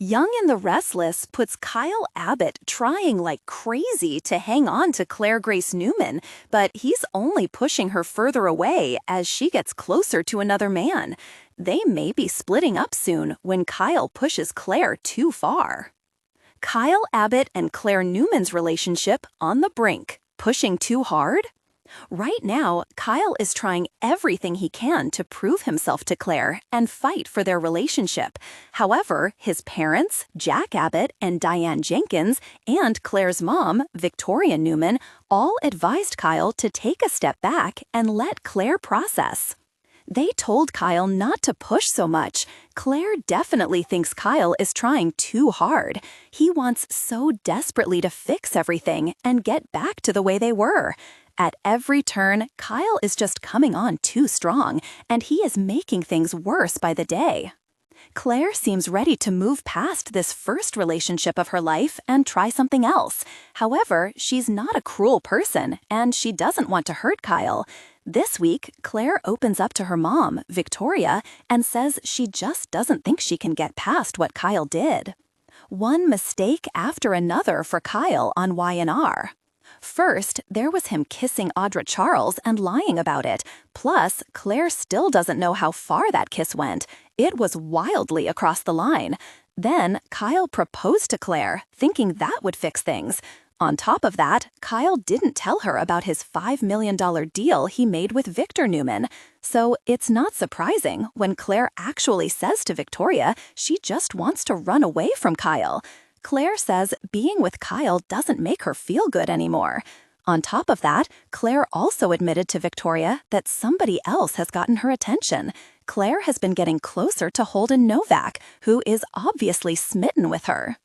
Young and the Restless puts Kyle Abbott trying like crazy to hang on to Claire Grace Newman, but he's only pushing her further away as she gets closer to another man. They may be splitting up soon when Kyle pushes Claire too far. Kyle Abbott and Claire Newman's relationship on the brink, pushing too hard? Right now, Kyle is trying everything he can to prove himself to Claire and fight for their relationship. However, his parents, Jack Abbott and Diane Jenkins, and Claire's mom, Victoria Newman, all advised Kyle to take a step back and let Claire process. They told Kyle not to push so much. Claire definitely thinks Kyle is trying too hard. He wants so desperately to fix everything and get back to the way they were. At every turn, Kyle is just coming on too strong, and he is making things worse by the day. Claire seems ready to move past this first relationship of her life and try something else. However, she's not a cruel person, and she doesn't want to hurt Kyle. This week, Claire opens up to her mom, Victoria, and says she just doesn't think she can get past what Kyle did. One mistake after another for Kyle on Y&R. First, there was him kissing Audra Charles and lying about it. Plus, Claire still doesn't know how far that kiss went. It was wildly across the line. Then, Kyle proposed to Claire, thinking that would fix things. On top of that, Kyle didn't tell her about his $5 million deal he made with Victor Newman. So it's not surprising when Claire actually says to Victoria she just wants to run away from Kyle. Claire says being with Kyle doesn't make her feel good anymore. On top of that, Claire also admitted to Victoria that somebody else has gotten her attention. Claire has been getting closer to Holden Novak, who is obviously smitten with her.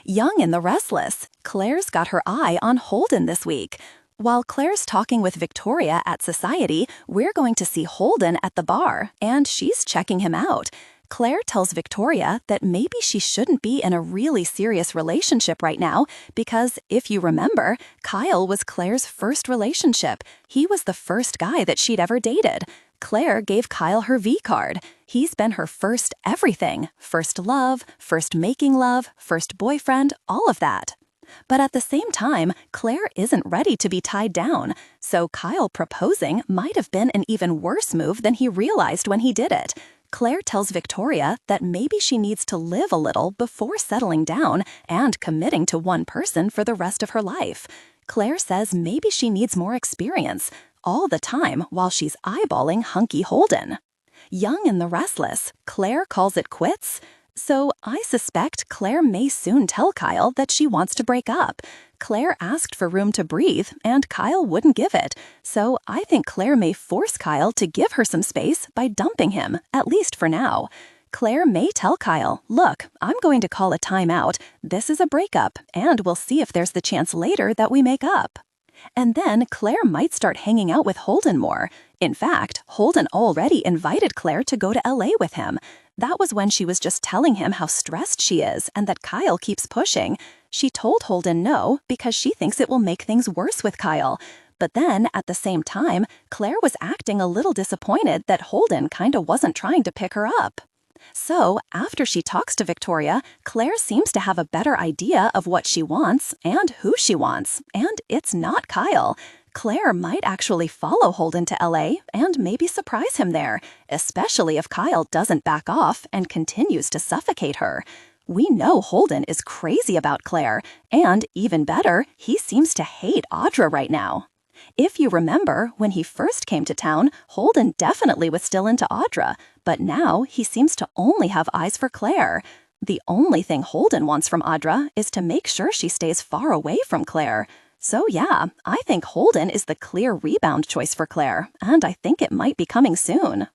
Young and the Restless, Claire's got her eye on Holden this week. While Claire's talking with Victoria at Society, we're going to see Holden at the bar, and she's checking him out. Claire tells Victoria that maybe she shouldn't be in a really serious relationship right now because, if you remember, Kyle was Claire's first relationship. He was the first guy that she'd ever dated. Claire gave Kyle her V card. He's been her first everything. First love, first making love, first boyfriend, all of that. But at the same time, Claire isn't ready to be tied down. So Kyle proposing might have been an even worse move than he realized when he did it. Claire tells Victoria that maybe she needs to live a little before settling down and committing to one person for the rest of her life. Claire says maybe she needs more experience, all the time while she's eyeballing hunky Holden. Young and the Restless, Claire calls it quits. So I suspect Claire may soon tell Kyle that she wants to break up. Claire asked for room to breathe, and Kyle wouldn't give it. So I think Claire may force Kyle to give her some space by dumping him, at least for now. Claire may tell Kyle, look, I'm going to call a timeout. This is a breakup, and we'll see if there's the chance later that we make up. And then Claire might start hanging out with Holden more. In fact, Holden already invited Claire to go to LA with him. That was when she was just telling him how stressed she is and that Kyle keeps pushing. She told Holden no because she thinks it will make things worse with Kyle. But then, at the same time, Claire was acting a little disappointed that Holden kinda wasn't trying to pick her up. So, after she talks to Victoria, Claire seems to have a better idea of what she wants and who she wants, and it's not Kyle. Claire might actually follow Holden to LA and maybe surprise him there, especially if Kyle doesn't back off and continues to suffocate her. We know Holden is crazy about Claire, and even better, he seems to hate Audra right now. If you remember, when he first came to town, Holden definitely was still into Audra, but now he seems to only have eyes for Claire. The only thing Holden wants from Audra is to make sure she stays far away from Claire. So yeah, I think Holden is the clear rebound choice for Claire, and I think it might be coming soon.